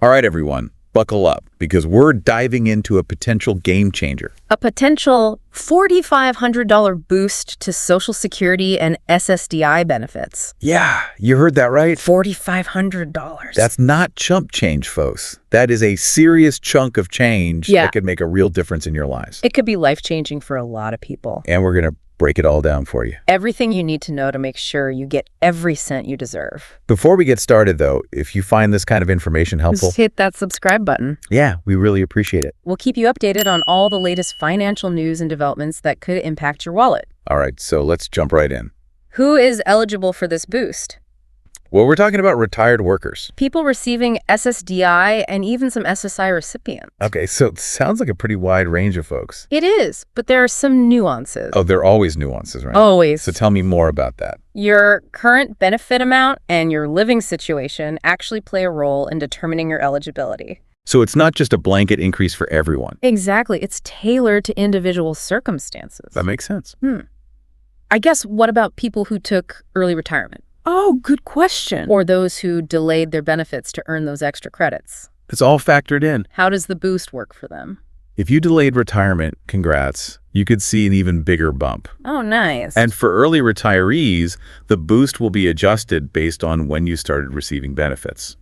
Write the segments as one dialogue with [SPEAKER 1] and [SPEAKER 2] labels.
[SPEAKER 1] All right, everyone, buckle up because we're diving into a potential game changer.
[SPEAKER 2] A potential $4,500 boost to Social Security and SSDI benefits.
[SPEAKER 1] Yeah, you heard that right.
[SPEAKER 2] $4,500.
[SPEAKER 1] That's not chump change, folks. That is a serious chunk of change that could make a real difference in your lives.
[SPEAKER 2] It could be life-changing for a lot of people.
[SPEAKER 1] And we're going to break it all down for you.
[SPEAKER 2] Everything you need to know to make sure you get every cent you deserve.
[SPEAKER 1] Before we get started, though, if you find this kind of information helpful,
[SPEAKER 2] Just hit that subscribe button.
[SPEAKER 1] yeah, we really appreciate it.
[SPEAKER 2] We'll keep you updated on all the latest financial news and developments that could impact your wallet.
[SPEAKER 1] All right, so let's jump right in.
[SPEAKER 2] Who is eligible for this boost?
[SPEAKER 1] Well, we're talking about retired workers.
[SPEAKER 2] People receiving SSDI and even some SSI recipients.
[SPEAKER 1] Okay, so it sounds like a pretty wide range of folks.
[SPEAKER 2] It is, but there are some nuances.
[SPEAKER 1] Oh, there are always nuances, right?
[SPEAKER 2] Always.
[SPEAKER 1] So tell me more about that.
[SPEAKER 2] Your current benefit amount and your living situation actually play a role in determining your eligibility.
[SPEAKER 1] So it's not just a blanket increase for everyone.
[SPEAKER 2] Exactly. It's tailored to individual circumstances.
[SPEAKER 1] That makes sense.
[SPEAKER 2] I guess what about people who took early retirement?
[SPEAKER 3] Oh, good question.
[SPEAKER 2] Or those who delayed their benefits to earn those extra credits?
[SPEAKER 1] It's all factored in.
[SPEAKER 2] How does the boost work for them?
[SPEAKER 1] If you delayed retirement, congrats, you could see an even bigger bump.
[SPEAKER 2] Oh, nice.
[SPEAKER 1] And for early retirees, the boost will be adjusted based on when you started receiving benefits.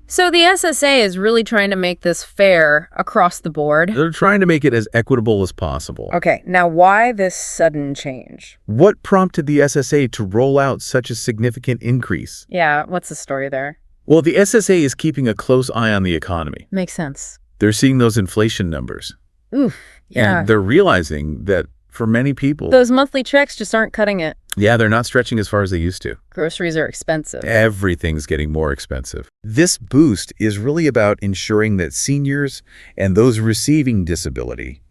[SPEAKER 2] So the SSA is really trying to make this fair across the board?
[SPEAKER 1] They're trying to make it as equitable as possible.
[SPEAKER 2] Okay, now why this sudden change?
[SPEAKER 1] What prompted the SSA to roll out such a significant increase?
[SPEAKER 2] Yeah, what's the story there?
[SPEAKER 1] Well, the SSA is keeping a close eye on the economy.
[SPEAKER 2] Makes sense.
[SPEAKER 1] They're seeing those inflation numbers.
[SPEAKER 2] Oof, yeah.
[SPEAKER 1] And they're realizing that for many people,
[SPEAKER 2] Those monthly checks just aren't cutting it.
[SPEAKER 1] yeah, they're not stretching as far as they used to.
[SPEAKER 2] Groceries are expensive.
[SPEAKER 1] Everything's getting more expensive. This boost is really about ensuring that seniors and those receiving disability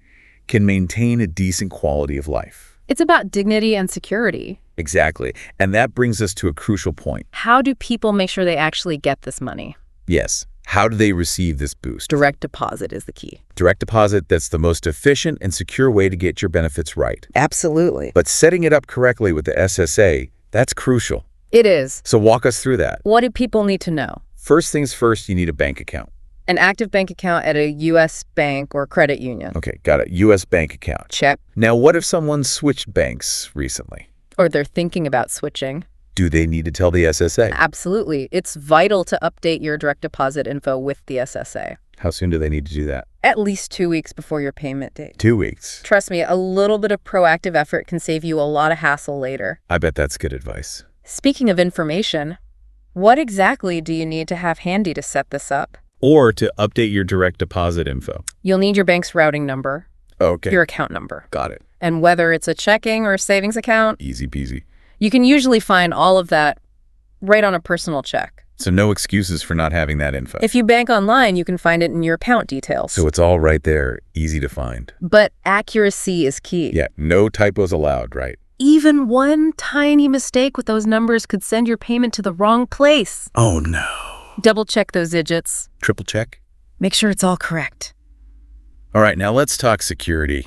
[SPEAKER 1] can maintain a decent quality of life.
[SPEAKER 2] It's about dignity and security.
[SPEAKER 1] Exactly. And that brings us to a crucial point.
[SPEAKER 2] How do people make sure they actually get this money?
[SPEAKER 1] Yes. How do they receive this boost?
[SPEAKER 2] Direct deposit is the key.
[SPEAKER 1] Direct deposit, that's the most efficient and secure way to get your benefits right.
[SPEAKER 2] Absolutely.
[SPEAKER 1] But setting it up correctly with the SSA, that's crucial.
[SPEAKER 2] It is.
[SPEAKER 1] So walk us through that.
[SPEAKER 2] What do people need to know?
[SPEAKER 1] First things first, you need a bank account.
[SPEAKER 2] An active bank account at a U.S. bank or credit union.
[SPEAKER 1] Okay, got it. U.S. bank account.
[SPEAKER 2] Check.
[SPEAKER 1] Now, what if someone switched banks recently?
[SPEAKER 2] Or they're thinking about switching.
[SPEAKER 1] Do they need to tell the SSA?
[SPEAKER 2] Absolutely. It's vital to update your direct deposit info with the SSA.
[SPEAKER 1] How soon do they need to do that?
[SPEAKER 2] At least 2 weeks before your payment date.
[SPEAKER 1] 2 weeks.
[SPEAKER 2] Trust me, a little bit of proactive effort can save you a lot of hassle later.
[SPEAKER 1] I bet that's good advice.
[SPEAKER 2] Speaking of information, what exactly do you need to have handy to set this up?
[SPEAKER 1] Or to update your direct deposit info.
[SPEAKER 2] You'll need your bank's routing number,
[SPEAKER 1] Okay.
[SPEAKER 2] your account number,
[SPEAKER 1] Got it.
[SPEAKER 2] and whether it's a checking or a savings account,
[SPEAKER 1] Easy peasy.
[SPEAKER 2] you can usually find all of that right on a personal check.
[SPEAKER 1] So no excuses for not having that info.
[SPEAKER 2] If you bank online, you can find it in your account details.
[SPEAKER 1] So it's all right there, easy to find.
[SPEAKER 2] But accuracy is key.
[SPEAKER 1] Yeah, no typos allowed, right?
[SPEAKER 2] Even one tiny mistake with those numbers could send your payment to the wrong place.
[SPEAKER 1] Oh no.
[SPEAKER 2] Double check those digits.
[SPEAKER 1] Triple check?
[SPEAKER 2] Make sure it's all correct.
[SPEAKER 1] All right, now let's talk security,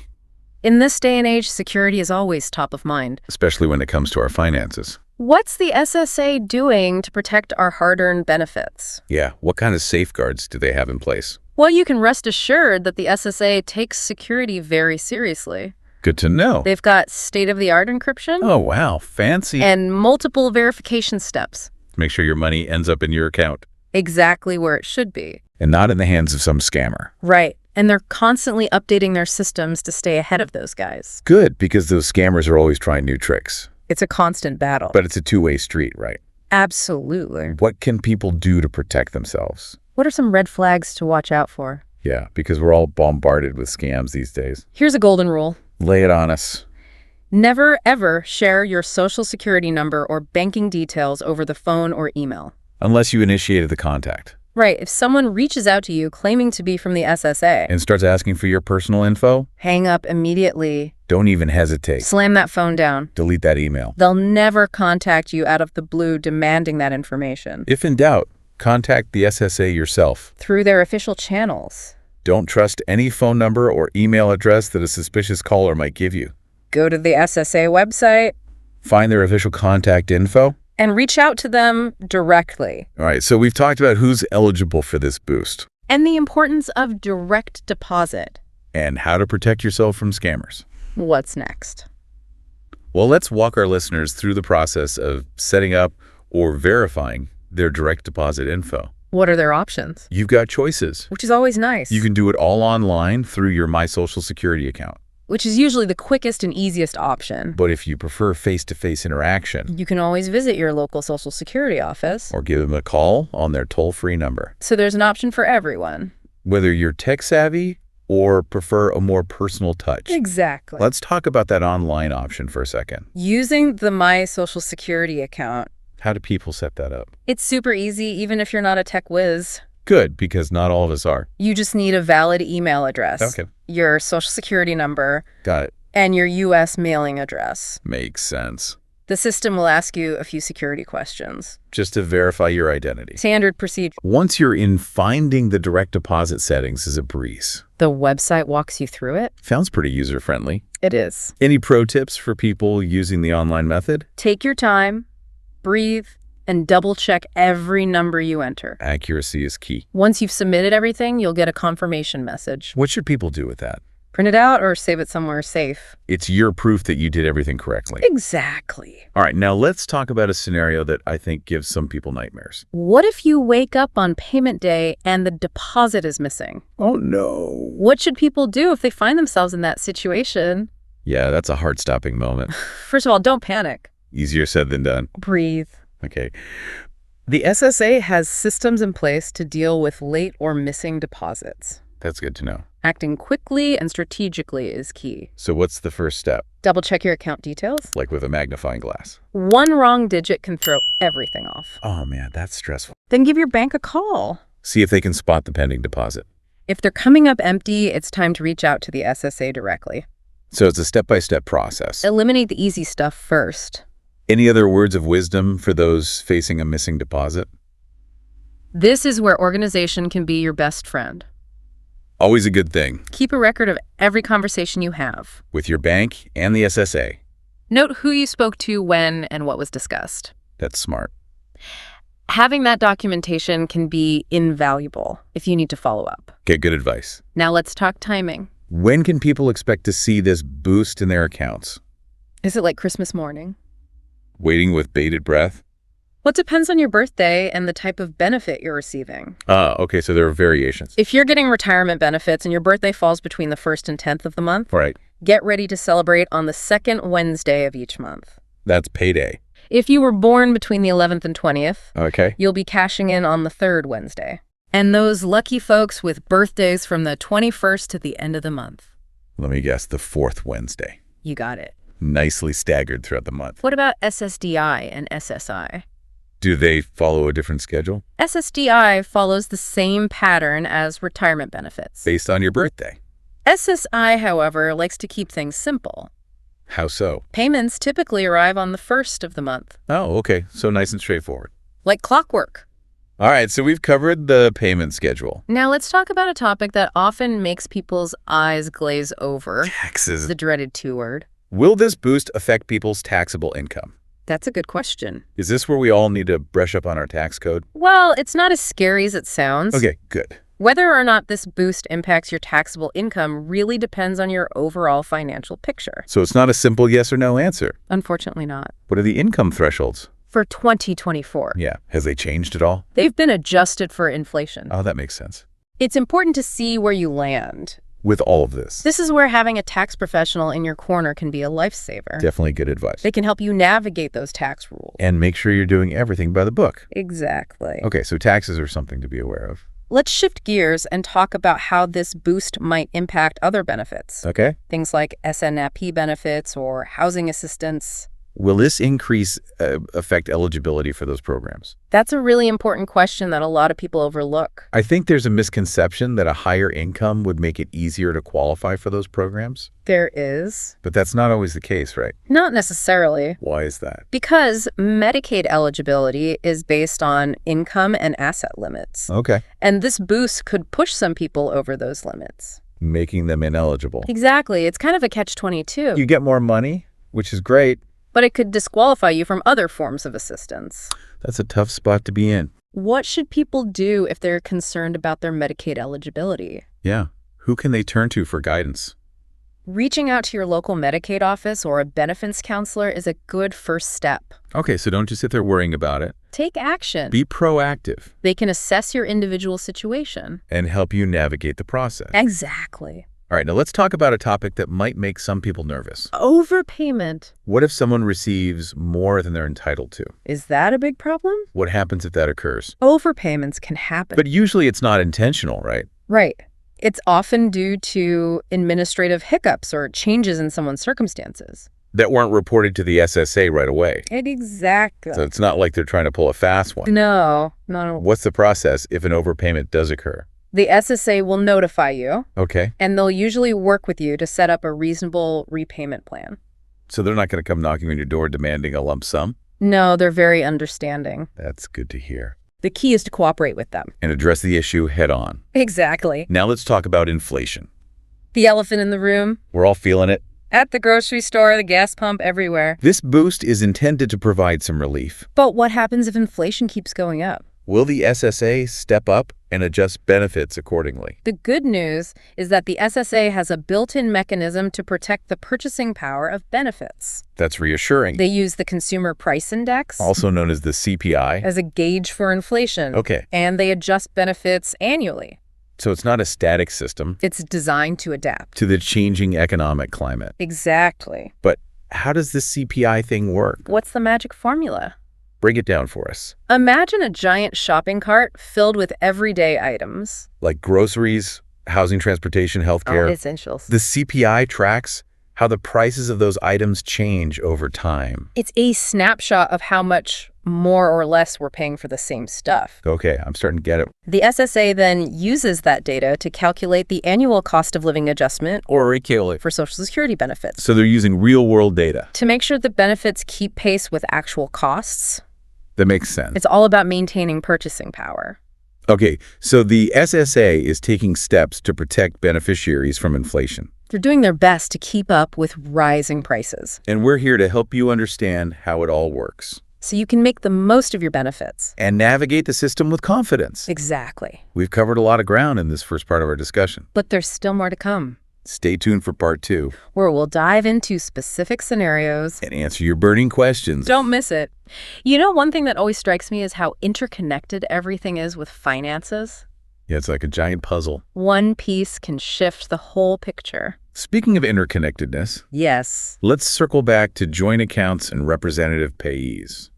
[SPEAKER 2] In this day and age, security is always top of mind.
[SPEAKER 1] especially when it comes to our finances.
[SPEAKER 2] What's the SSA doing to protect our hard-earned benefits?
[SPEAKER 1] Yeah, what kind of safeguards do they have in place?
[SPEAKER 2] Well, you can rest assured that the SSA takes security very seriously.
[SPEAKER 1] Good to know.
[SPEAKER 2] They've got state-of-the-art encryption
[SPEAKER 1] Oh, wow, fancy.
[SPEAKER 2] and multiple verification steps.
[SPEAKER 1] Make sure your money ends up in your account
[SPEAKER 2] Exactly where it should be.
[SPEAKER 1] and not in the hands of some scammer.
[SPEAKER 2] Right. And they're constantly updating their systems to stay ahead of those guys.
[SPEAKER 1] Good, because those scammers are always trying new tricks.
[SPEAKER 2] It's a constant battle.
[SPEAKER 1] But it's a two-way street, right?
[SPEAKER 2] Absolutely.
[SPEAKER 1] What can people do to protect themselves?
[SPEAKER 2] What are some red flags to watch out for?
[SPEAKER 1] Yeah, because we're all bombarded with scams these days.
[SPEAKER 2] Here's a golden rule.
[SPEAKER 1] Lay it on us.
[SPEAKER 2] Never, ever share your Social Security number or banking details over the phone or email.
[SPEAKER 1] Unless you initiated the contact.
[SPEAKER 2] Right. If someone reaches out to you claiming to be from the SSA,
[SPEAKER 1] And starts asking for your personal info,
[SPEAKER 2] hang up immediately.
[SPEAKER 1] don't even hesitate.
[SPEAKER 2] Slam that phone down.
[SPEAKER 1] Delete that email.
[SPEAKER 2] They'll never contact you out of the blue demanding that information.
[SPEAKER 1] If in doubt, contact the SSA yourself.
[SPEAKER 2] Through their official channels.
[SPEAKER 1] Don't trust any phone number or email address that a suspicious caller might give you.
[SPEAKER 2] Go to the SSA website.
[SPEAKER 1] Find their official contact info
[SPEAKER 2] And reach out to them directly.
[SPEAKER 1] All right, so we've talked about who's eligible for this boost
[SPEAKER 2] And the importance of direct deposit.
[SPEAKER 1] and how to protect yourself from scammers.
[SPEAKER 2] What's next?
[SPEAKER 1] Well, let's walk our listeners through the process of setting up or verifying their direct deposit info.
[SPEAKER 2] What are their options?
[SPEAKER 1] You've got choices.
[SPEAKER 2] Which is always nice.
[SPEAKER 1] You can do it all online through your My Social Security account.
[SPEAKER 2] Which is usually the quickest and easiest option.
[SPEAKER 1] But if you prefer face-to-face interaction,
[SPEAKER 2] You can always visit your local Social Security office.
[SPEAKER 1] or give them a call on their toll-free number.
[SPEAKER 2] So there's an option for everyone.
[SPEAKER 1] Whether you're tech-savvy or prefer a more personal touch.
[SPEAKER 2] Exactly.
[SPEAKER 1] Let's talk about that online option for a second.
[SPEAKER 2] Using the My Social Security account,
[SPEAKER 1] How do people set that up?
[SPEAKER 2] it's super easy even if you're not a tech whiz.
[SPEAKER 1] Good, because not all of us are.
[SPEAKER 2] You just need a valid email address,
[SPEAKER 1] Okay.
[SPEAKER 2] your Social Security number,
[SPEAKER 1] Got it.
[SPEAKER 2] and your U.S. mailing address.
[SPEAKER 1] Makes sense.
[SPEAKER 2] The system will ask you a few security questions.
[SPEAKER 1] Just to verify your identity.
[SPEAKER 2] Standard procedure.
[SPEAKER 1] Once you're in, finding the direct deposit settings is a breeze.
[SPEAKER 2] The website walks you through it.
[SPEAKER 1] Sounds pretty user-friendly.
[SPEAKER 2] It is.
[SPEAKER 1] Any pro tips for people using the online method?
[SPEAKER 2] Take your time, breathe, and double-check every number you enter.
[SPEAKER 1] Accuracy is key.
[SPEAKER 2] Once you've submitted everything, you'll get a confirmation message.
[SPEAKER 1] What should people do with that?
[SPEAKER 2] Print it out or save it somewhere safe.
[SPEAKER 1] It's your proof that you did everything correctly.
[SPEAKER 2] Exactly.
[SPEAKER 1] All right, now let's talk about a scenario that I think gives some people nightmares.
[SPEAKER 2] What if you wake up on payment day and the deposit is missing?
[SPEAKER 1] Oh, no.
[SPEAKER 2] What should people do if they find themselves in that situation?
[SPEAKER 1] Yeah, that's a heart-stopping moment.
[SPEAKER 2] First of all, don't panic.
[SPEAKER 1] Easier said than done.
[SPEAKER 2] Breathe.
[SPEAKER 1] Okay.
[SPEAKER 2] The SSA has systems in place to deal with late or missing deposits.
[SPEAKER 1] That's good to know.
[SPEAKER 2] Acting quickly and strategically is key.
[SPEAKER 1] So what's the first step?
[SPEAKER 2] Double check your account details.
[SPEAKER 1] Like with a magnifying glass.
[SPEAKER 2] One wrong digit can throw everything off.
[SPEAKER 1] Oh, man, that's stressful.
[SPEAKER 2] Then give your bank a call.
[SPEAKER 1] See if they can spot the pending deposit.
[SPEAKER 2] If they're coming up empty, it's time to reach out to the SSA directly.
[SPEAKER 1] So it's a step-by-step process.
[SPEAKER 2] Eliminate the easy stuff first.
[SPEAKER 1] Any other words of wisdom for those facing a missing deposit?
[SPEAKER 2] This is where organization can be your best friend.
[SPEAKER 1] Always a good thing.
[SPEAKER 2] Keep a record of every conversation you have.
[SPEAKER 1] With your bank and the SSA.
[SPEAKER 2] Note who you spoke to, when, and what was discussed.
[SPEAKER 1] That's smart.
[SPEAKER 2] Having that documentation can be invaluable if you need to follow up.
[SPEAKER 1] Get good advice.
[SPEAKER 2] Now let's talk timing.
[SPEAKER 1] When can people expect to see this boost in their accounts?
[SPEAKER 2] Is it like Christmas morning?
[SPEAKER 1] Waiting with bated breath?
[SPEAKER 2] Well, it depends on your birthday and the type of benefit you're receiving.
[SPEAKER 1] Okay, so there are variations.
[SPEAKER 2] If you're getting retirement benefits and your birthday falls between the 1st and 10th of the month,
[SPEAKER 1] Right.
[SPEAKER 2] get ready to celebrate on the 2nd Wednesday of each month.
[SPEAKER 1] That's payday.
[SPEAKER 2] If you were born between the 11th and 20th,
[SPEAKER 1] Okay.
[SPEAKER 2] you'll be cashing in on the 3rd Wednesday. And those lucky folks with birthdays from the 21st to the end of the month.
[SPEAKER 1] Let me guess, the 4th Wednesday.
[SPEAKER 2] You got it.
[SPEAKER 1] Nicely staggered throughout the month.
[SPEAKER 2] What about SSDI and SSI?
[SPEAKER 1] Do they follow a different schedule?
[SPEAKER 2] SSDI follows the same pattern as retirement benefits.
[SPEAKER 1] Based on your birthday.
[SPEAKER 2] SSI, however, likes to keep things simple.
[SPEAKER 1] How so?
[SPEAKER 2] Payments typically arrive on the 1st of the month.
[SPEAKER 1] Oh, okay. So nice and straightforward.
[SPEAKER 2] Like clockwork.
[SPEAKER 1] All right, so we've covered the payment schedule.
[SPEAKER 2] Now let's talk about a topic that often makes people's eyes glaze over.
[SPEAKER 1] Taxes.
[SPEAKER 2] The dreaded 2-word.
[SPEAKER 1] Will this boost affect people's taxable income?
[SPEAKER 2] That's a good question.
[SPEAKER 1] Is this where we all need to brush up on our tax code?
[SPEAKER 2] Well, it's not as scary as it sounds.
[SPEAKER 1] Okay, good.
[SPEAKER 2] Whether or not this boost impacts your taxable income really depends on your overall financial picture.
[SPEAKER 1] So it's not a simple yes or no answer.
[SPEAKER 2] Unfortunately not.
[SPEAKER 1] What are the income thresholds?
[SPEAKER 2] For 2024,
[SPEAKER 1] Yeah. Has they changed at all?
[SPEAKER 2] they've been adjusted for inflation.
[SPEAKER 1] Oh, that makes sense.
[SPEAKER 2] It's important to see where you land.
[SPEAKER 1] With all of this.
[SPEAKER 2] This is where having a tax professional in your corner can be a lifesaver.
[SPEAKER 1] Definitely good advice.
[SPEAKER 2] They can help you navigate those tax rules.
[SPEAKER 1] And make sure you're doing everything by the book.
[SPEAKER 2] Exactly.
[SPEAKER 1] Okay, so taxes are something to be aware of.
[SPEAKER 2] Let's shift gears and talk about how this boost might impact other benefits.
[SPEAKER 1] Okay.
[SPEAKER 2] Things like SNAP benefits or housing assistance.
[SPEAKER 1] Will this increase affect eligibility for those programs?
[SPEAKER 2] That's a really important question that a lot of people overlook.
[SPEAKER 1] I think there's a misconception that a higher income would make it easier to qualify for those programs.
[SPEAKER 2] There is.
[SPEAKER 1] But that's not always the case, right?
[SPEAKER 2] Not necessarily.
[SPEAKER 1] Why is that?
[SPEAKER 2] Because Medicaid eligibility is based on income and asset limits.
[SPEAKER 1] Okay.
[SPEAKER 2] And this boost could push some people over those limits.
[SPEAKER 1] Making them ineligible.
[SPEAKER 2] Exactly. It's kind of a catch-22.
[SPEAKER 1] You get more money, which is great,
[SPEAKER 2] but it could disqualify you from other forms of assistance.
[SPEAKER 1] That's a tough spot to be in.
[SPEAKER 2] What should people do if they're concerned about their Medicaid eligibility?
[SPEAKER 1] Yeah. Who can they turn to for guidance?
[SPEAKER 2] Reaching out to your local Medicaid office or a benefits counselor is a good first step.
[SPEAKER 1] Okay, so don't just sit there worrying about it.
[SPEAKER 2] Take action.
[SPEAKER 1] Be proactive
[SPEAKER 2] They can assess your individual situation.
[SPEAKER 1] and help you navigate the process.
[SPEAKER 2] Exactly.
[SPEAKER 1] All right, now let's talk about a topic that might make some people nervous.
[SPEAKER 2] Overpayment.
[SPEAKER 1] What if someone receives more than they're entitled to?
[SPEAKER 2] Is that a big problem?
[SPEAKER 1] What happens if that occurs?
[SPEAKER 2] Overpayments can happen.
[SPEAKER 1] But usually it's not intentional, right?
[SPEAKER 2] Right. It's often due to administrative hiccups or changes in someone's circumstances.
[SPEAKER 1] That weren't reported to the SSA right away.
[SPEAKER 2] Exactly.
[SPEAKER 1] So it's not like they're trying to pull a fast one.
[SPEAKER 2] No.
[SPEAKER 1] What's the process if an overpayment does occur?
[SPEAKER 2] The SSA will notify you,
[SPEAKER 1] Okay.
[SPEAKER 2] and they'll usually work with you to set up a reasonable repayment plan.
[SPEAKER 1] So they're not going to come knocking on your door demanding a lump sum?
[SPEAKER 2] No, they're very understanding.
[SPEAKER 1] That's good to hear.
[SPEAKER 2] The key is to cooperate with them.
[SPEAKER 1] And address the issue head on.
[SPEAKER 2] Exactly.
[SPEAKER 1] Now let's talk about inflation.
[SPEAKER 2] The elephant in the room.
[SPEAKER 1] We're all feeling it.
[SPEAKER 2] At the grocery store, the gas pump, everywhere.
[SPEAKER 1] This boost is intended to provide some relief.
[SPEAKER 2] But what happens if inflation keeps going up?
[SPEAKER 1] Will the SSA step up and adjust benefits accordingly?
[SPEAKER 2] The good news is that the SSA has a built-in mechanism to protect the purchasing power of benefits.
[SPEAKER 1] That's reassuring.
[SPEAKER 2] They use the Consumer Price Index,
[SPEAKER 1] Also known as the CPI.
[SPEAKER 2] as a gauge for inflation.
[SPEAKER 1] Okay.
[SPEAKER 2] And they adjust benefits annually.
[SPEAKER 1] So it's not a static system
[SPEAKER 2] It's designed to adapt.
[SPEAKER 1] to the changing economic climate.
[SPEAKER 2] Exactly.
[SPEAKER 1] But how does this CPI thing work?
[SPEAKER 2] What's the magic formula?
[SPEAKER 1] Break it down for us.
[SPEAKER 2] Imagine a giant shopping cart filled with everyday items.
[SPEAKER 1] Like groceries, housing, transportation, healthcare.
[SPEAKER 2] Essentials.
[SPEAKER 1] The CPI tracks how the prices of those items change over time.
[SPEAKER 2] It's a snapshot of how much more or less we're paying for the same stuff.
[SPEAKER 1] Okay, I'm starting to get it.
[SPEAKER 2] The SSA then uses that data to calculate the annual cost of living adjustment
[SPEAKER 1] Or recalculate.
[SPEAKER 2] for Social Security benefits.
[SPEAKER 1] So they're using real-world data.
[SPEAKER 2] To make sure the benefits keep pace with actual costs,
[SPEAKER 1] That makes sense.
[SPEAKER 2] it's all about maintaining purchasing power.
[SPEAKER 1] Okay, so the SSA is taking steps to protect beneficiaries from inflation.
[SPEAKER 2] They're doing their best to keep up with rising prices,
[SPEAKER 1] And we're here to help you understand how it all works
[SPEAKER 2] so you can make the most of your benefits.
[SPEAKER 1] and navigate the system with confidence.
[SPEAKER 2] Exactly.
[SPEAKER 1] We've covered a lot of ground in this first part of our discussion.
[SPEAKER 2] But there's still more to come,
[SPEAKER 1] Stay tuned for part 2
[SPEAKER 2] where we'll dive into specific scenarios.
[SPEAKER 1] and answer your burning questions.
[SPEAKER 2] Don't miss it. You know, one thing that always strikes me is how interconnected everything is with finances.
[SPEAKER 1] Yeah, it's like a giant puzzle.
[SPEAKER 2] One piece can shift the whole picture.
[SPEAKER 1] Speaking of interconnectedness,
[SPEAKER 2] Yes.
[SPEAKER 1] let's circle back to joint accounts and representative payees.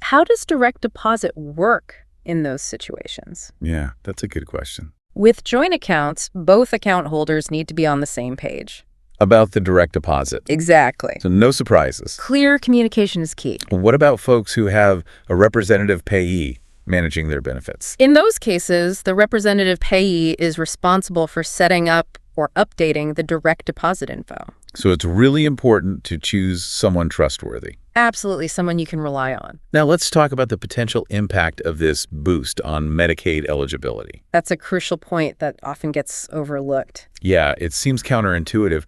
[SPEAKER 2] How does direct deposit work in those situations?
[SPEAKER 1] Yeah, that's a good question.
[SPEAKER 2] With joint accounts, both account holders need to be on the same page.
[SPEAKER 1] About the direct deposit.
[SPEAKER 2] Exactly.
[SPEAKER 1] So no surprises.
[SPEAKER 2] Clear communication is key.
[SPEAKER 1] What about folks who have a representative payee managing their benefits?
[SPEAKER 2] In those cases, the representative payee is responsible for setting up or updating the direct deposit info.
[SPEAKER 1] So it's really important to choose someone trustworthy.
[SPEAKER 2] Absolutely someone you can rely on.
[SPEAKER 1] Now let's talk about the potential impact of this boost on Medicaid eligibility.
[SPEAKER 2] That's a crucial point that often gets overlooked.
[SPEAKER 1] Yeah, it seems counterintuitive,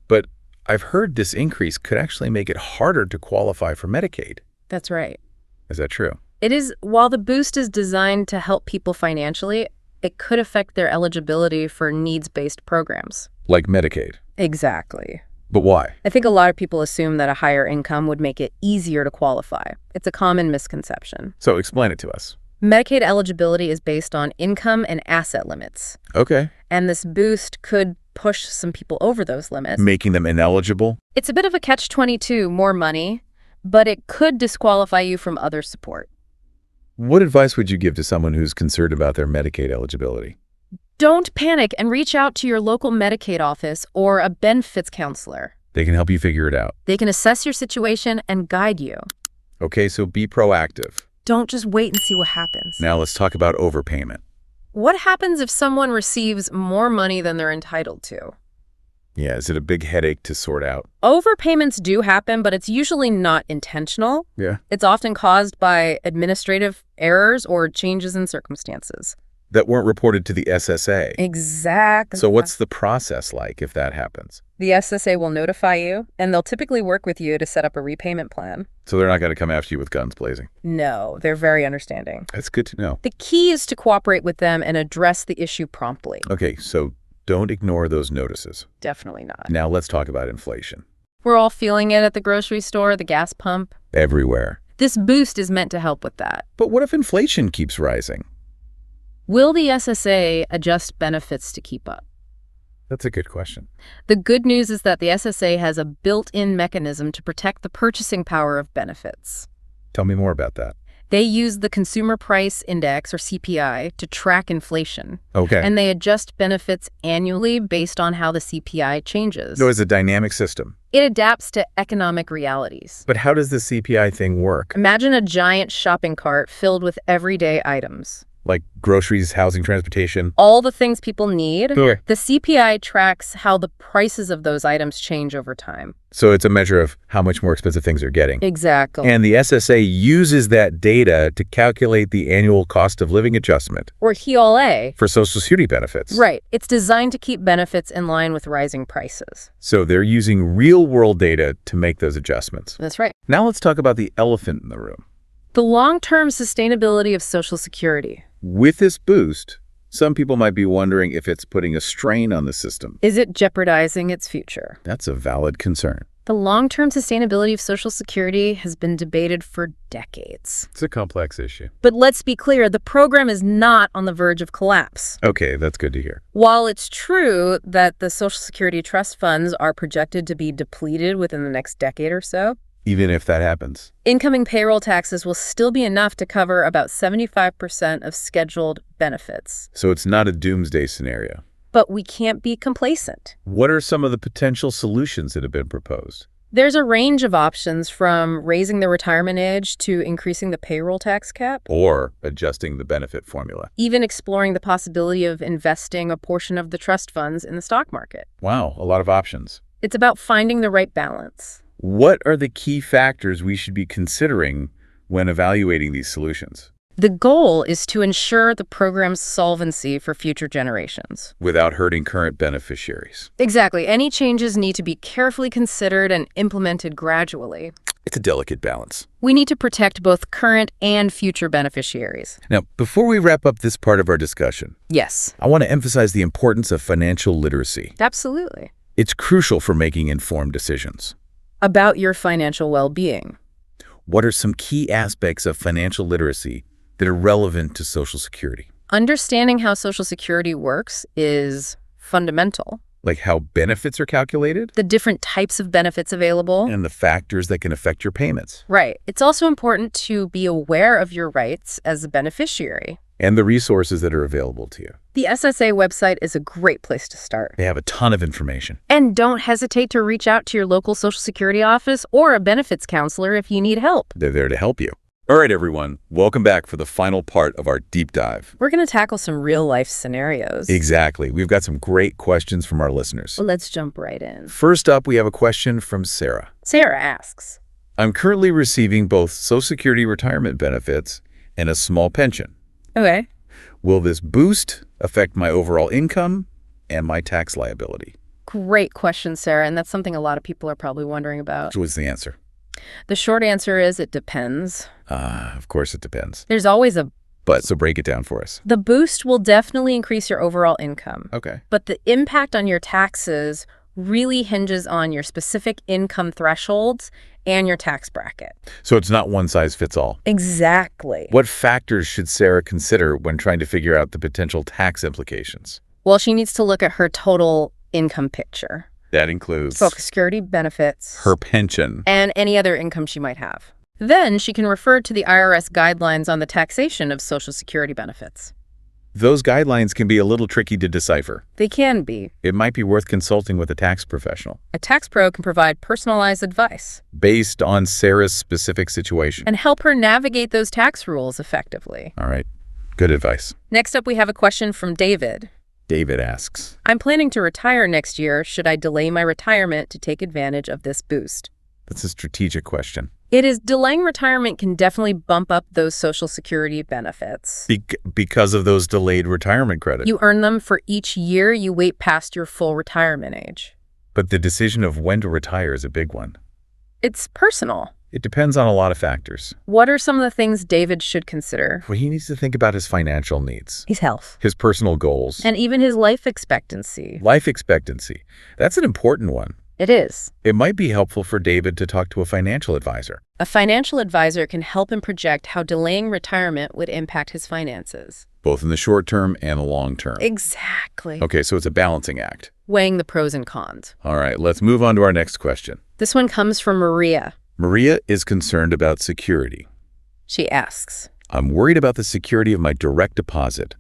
[SPEAKER 1] but I've heard this increase could actually make it harder to qualify for Medicaid.
[SPEAKER 2] That's right.
[SPEAKER 1] Is that true?
[SPEAKER 2] It is, while the boost is designed to help people financially, it could affect their eligibility for needs-based programs.
[SPEAKER 1] Like Medicaid.
[SPEAKER 2] Exactly.
[SPEAKER 1] But why?
[SPEAKER 2] I think a lot of people assume that a higher income would make it easier to qualify. It's a common misconception.
[SPEAKER 1] So explain it to us.
[SPEAKER 2] Medicaid eligibility is based on income and asset limits.
[SPEAKER 1] Okay.
[SPEAKER 2] And this boost could push some people over those limits.
[SPEAKER 1] Making them ineligible?
[SPEAKER 2] It's a bit of a catch-22, more money, but it could disqualify you from other support.
[SPEAKER 1] What advice would you give to someone who's concerned about their Medicaid eligibility?
[SPEAKER 2] Don't panic and reach out to your local Medicaid office or a benefits counselor.
[SPEAKER 1] They can help you figure it out.
[SPEAKER 2] They can assess your situation and guide you.
[SPEAKER 1] Okay, so be proactive.
[SPEAKER 2] Don't just wait and see what happens.
[SPEAKER 1] Now let's talk about overpayment.
[SPEAKER 2] What happens if someone receives more money than they're entitled to?
[SPEAKER 1] Yeah, is it a big headache to sort out?
[SPEAKER 2] Overpayments do happen, but it's usually not intentional.
[SPEAKER 1] Yeah.
[SPEAKER 2] It's often caused by administrative errors or changes in circumstances.
[SPEAKER 1] that weren't reported to the SSA.
[SPEAKER 2] Exactly.
[SPEAKER 1] So what's the process like if that happens?
[SPEAKER 2] The SSA will notify you, and they'll typically work with you to set up a repayment plan.
[SPEAKER 1] So they're not going to come after you with guns blazing.
[SPEAKER 2] No, they're very understanding.
[SPEAKER 1] That's good to know.
[SPEAKER 2] The key is to cooperate with them and address the issue promptly.
[SPEAKER 1] Okay, so don't ignore those notices.
[SPEAKER 2] Definitely not.
[SPEAKER 1] Now let's talk about inflation.
[SPEAKER 2] We're all feeling it at the grocery store, the gas pump.
[SPEAKER 1] Everywhere.
[SPEAKER 2] This boost is meant to help with that.
[SPEAKER 1] But what if inflation keeps rising?
[SPEAKER 2] Will the SSA adjust benefits to keep up?
[SPEAKER 1] That's a good question.
[SPEAKER 2] The good news is that the SSA has a built-in mechanism to protect the purchasing power of benefits.
[SPEAKER 1] Tell me more about that.
[SPEAKER 2] They use the Consumer Price Index, or CPI, to track inflation.
[SPEAKER 1] Okay.
[SPEAKER 2] And they adjust benefits annually based on how the CPI changes.
[SPEAKER 1] So it's a dynamic system.
[SPEAKER 2] It adapts to economic realities.
[SPEAKER 1] But how does the CPI thing work?
[SPEAKER 2] Imagine a giant shopping cart filled with everyday items.
[SPEAKER 1] Like groceries, housing, transportation?
[SPEAKER 2] All the things people need.
[SPEAKER 1] Sure.
[SPEAKER 2] The CPI tracks how the prices of those items change over time.
[SPEAKER 1] So it's a measure of how much more expensive things are getting.
[SPEAKER 2] Exactly.
[SPEAKER 1] And the SSA uses that data to calculate the annual cost of living adjustment
[SPEAKER 2] Or HEOLA.
[SPEAKER 1] for Social Security benefits.
[SPEAKER 2] Right. It's designed to keep benefits in line with rising prices.
[SPEAKER 1] So they're using real-world data to make those adjustments.
[SPEAKER 2] That's right.
[SPEAKER 1] Now let's talk about the elephant in the room.
[SPEAKER 2] The long-term sustainability of Social Security.
[SPEAKER 1] With this boost, some people might be wondering if it's putting a strain on the system.
[SPEAKER 2] Is it jeopardizing its future?
[SPEAKER 1] That's a valid concern.
[SPEAKER 2] The long-term sustainability of Social Security has been debated for decades.
[SPEAKER 1] It's a complex issue.
[SPEAKER 2] But let's be clear, the program is not on the verge of collapse.
[SPEAKER 1] Okay, that's good to hear.
[SPEAKER 2] While it's true that the Social Security trust funds are projected to be depleted within the next decade or so,
[SPEAKER 1] Even if that happens.
[SPEAKER 2] incoming payroll taxes will still be enough to cover about 75% of scheduled benefits.
[SPEAKER 1] So it's not a doomsday scenario.
[SPEAKER 2] But we can't be complacent.
[SPEAKER 1] What are some of the potential solutions that have been proposed?
[SPEAKER 2] There's a range of options, from raising the retirement age to increasing the payroll tax cap,
[SPEAKER 1] Or adjusting the benefit formula?
[SPEAKER 2] even exploring the possibility of investing a portion of the trust funds in the stock market.
[SPEAKER 1] Wow, a lot of options.
[SPEAKER 2] It's about finding the right balance.
[SPEAKER 1] What are the key factors we should be considering when evaluating these solutions?
[SPEAKER 2] The goal is to ensure the program's solvency for future generations.
[SPEAKER 1] Without hurting current beneficiaries.
[SPEAKER 2] Exactly. Any changes need to be carefully considered and implemented gradually.
[SPEAKER 1] It's a delicate balance.
[SPEAKER 2] We need to protect both current and future beneficiaries.
[SPEAKER 1] Now, before we wrap up this part of our discussion,
[SPEAKER 2] Yes,
[SPEAKER 1] I want to emphasize the importance of financial literacy.
[SPEAKER 2] absolutely.
[SPEAKER 1] It's crucial for making informed decisions.
[SPEAKER 2] About your financial well-being.
[SPEAKER 1] What are some key aspects of financial literacy that are relevant to Social Security?
[SPEAKER 2] Understanding how Social Security works is fundamental.
[SPEAKER 1] Like how benefits are calculated
[SPEAKER 2] The different types of benefits available.
[SPEAKER 1] and the factors that can affect your payments,
[SPEAKER 2] Right. It's also important to be aware of your rights as a beneficiary.
[SPEAKER 1] and the resources that are available to you.
[SPEAKER 2] The SSA website is a great place to start.
[SPEAKER 1] They have a ton of information.
[SPEAKER 2] And don't hesitate to reach out to your local Social Security office or a benefits counselor if you need help.
[SPEAKER 1] They're there to help you. All right, everyone. Welcome back for the final part of our deep dive.
[SPEAKER 2] We're going to tackle some real-life scenarios.
[SPEAKER 1] Exactly. We've got some great questions from our listeners.
[SPEAKER 2] Well, let's jump right in.
[SPEAKER 1] First up, we have a question from Sarah.
[SPEAKER 2] Sarah asks,
[SPEAKER 1] I'm currently receiving both Social Security retirement benefits and a small pension.
[SPEAKER 2] okay,
[SPEAKER 1] Will this boost affect my overall income and my tax liability?
[SPEAKER 2] great question, Sarah, and that's something a lot of people are probably wondering about.
[SPEAKER 1] So what's the answer?
[SPEAKER 2] The short answer is it depends.
[SPEAKER 1] Of course it depends.
[SPEAKER 2] There's always a
[SPEAKER 1] So break it down for us.
[SPEAKER 2] The boost will definitely increase your overall income,
[SPEAKER 1] Okay.
[SPEAKER 2] but the impact on your taxes really hinges on your specific income thresholds and your tax bracket.
[SPEAKER 1] So it's not one size fits all.
[SPEAKER 2] Exactly.
[SPEAKER 1] What factors should Sarah consider when trying to figure out the potential tax implications?
[SPEAKER 2] Well, she needs to look at her total income picture,
[SPEAKER 1] That includes
[SPEAKER 2] Social Security benefits,
[SPEAKER 1] her pension.
[SPEAKER 2] and any other income she might have. Then she can refer to the IRS guidelines on the taxation of Social Security benefits.
[SPEAKER 1] Those guidelines can be a little tricky to decipher.
[SPEAKER 2] They can be.
[SPEAKER 1] It might be worth consulting with a tax professional
[SPEAKER 2] A tax pro can provide personalized advice
[SPEAKER 1] based on Sarah's specific situation.
[SPEAKER 2] and help her navigate those tax rules effectively.
[SPEAKER 1] All right. Good advice.
[SPEAKER 2] Next up, we have a question from David.
[SPEAKER 1] David asks,
[SPEAKER 2] I'm planning to retire next year. Should I delay my retirement to take advantage of this boost?
[SPEAKER 1] that's a strategic question.
[SPEAKER 2] It is. Delaying retirement can definitely bump up those Social Security benefits.
[SPEAKER 1] Because of those delayed retirement credits.
[SPEAKER 2] You earn them for each year you wait past your full retirement age.
[SPEAKER 1] But the decision of when to retire is a big one.
[SPEAKER 2] It's personal.
[SPEAKER 1] It depends on a lot of factors.
[SPEAKER 2] What are some of the things David should consider?
[SPEAKER 1] Well, he needs to think about his financial needs,
[SPEAKER 2] His health.
[SPEAKER 1] his personal goals,
[SPEAKER 2] And even his life expectancy.
[SPEAKER 1] life expectancy. That's an important one.
[SPEAKER 2] It is.
[SPEAKER 1] It might be helpful for David to talk to a financial advisor.
[SPEAKER 2] A financial advisor can help him project how delaying retirement would impact his finances.
[SPEAKER 1] Both in the short term and the long term.
[SPEAKER 2] Exactly.
[SPEAKER 1] Okay, so it's a balancing act.
[SPEAKER 2] Weighing the pros and cons.
[SPEAKER 1] All right, let's move on to our next question.
[SPEAKER 2] This one comes from Maria.
[SPEAKER 1] Maria is concerned about security.
[SPEAKER 2] She asks,
[SPEAKER 1] I'm worried about the security of my direct deposit.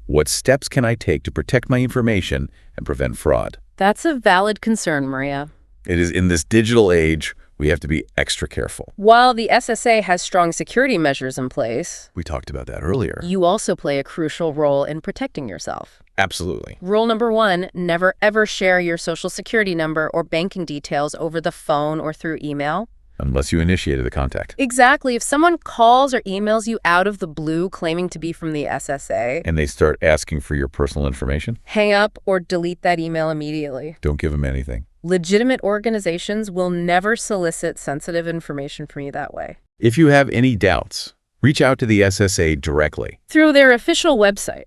[SPEAKER 1] What steps can I take to protect my information and prevent fraud?
[SPEAKER 2] that's a valid concern, Maria.
[SPEAKER 1] It is in this digital age, we have to be extra careful.
[SPEAKER 2] While the SSA has strong security measures in place,
[SPEAKER 1] We talked about that earlier.
[SPEAKER 2] you also play a crucial role in protecting yourself.
[SPEAKER 1] Absolutely.
[SPEAKER 2] Rule number 1, never ever share your Social Security number or banking details over the phone or through email.
[SPEAKER 1] Unless you initiated the contact.
[SPEAKER 2] Exactly. If someone calls or emails you out of the blue claiming to be from the SSA,
[SPEAKER 1] And they start asking for your personal information,
[SPEAKER 2] hang up or delete that email immediately.
[SPEAKER 1] don't give them anything.
[SPEAKER 2] Legitimate organizations will never solicit sensitive information from you that way.
[SPEAKER 1] If you have any doubts, reach out to the SSA directly.
[SPEAKER 2] Through their official website.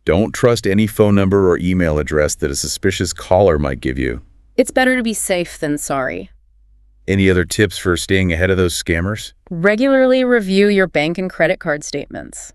[SPEAKER 1] Don't trust any phone number or email address that a suspicious caller might give you.
[SPEAKER 2] It's better to be safe than sorry.
[SPEAKER 1] Any other tips for staying ahead of those scammers?
[SPEAKER 2] Regularly review your bank and credit card statements.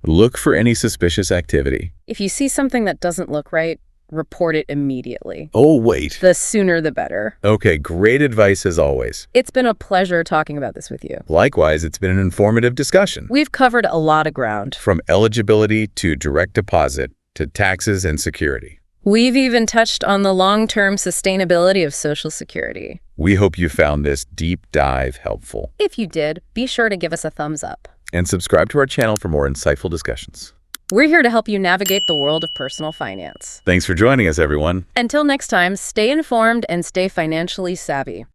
[SPEAKER 1] Look for any suspicious activity.
[SPEAKER 2] If you see something that doesn't look right, report it immediately.
[SPEAKER 1] Oh, wait.
[SPEAKER 2] The sooner the better.
[SPEAKER 1] Okay, great advice as always.
[SPEAKER 2] It's been a pleasure talking about this with you.
[SPEAKER 1] Likewise, it's been an informative discussion.
[SPEAKER 2] We've covered a lot of ground.
[SPEAKER 1] From eligibility to direct deposit to taxes and security.
[SPEAKER 2] We've even touched on the long-term sustainability of Social Security.
[SPEAKER 1] We hope you found this deep dive helpful.
[SPEAKER 2] If you did, be sure to give us a thumbs up.
[SPEAKER 1] And subscribe to our channel for more insightful discussions.
[SPEAKER 2] We're here to help you navigate the world of personal finance.
[SPEAKER 1] Thanks for joining us, everyone.
[SPEAKER 2] Until next time, stay informed and stay financially savvy.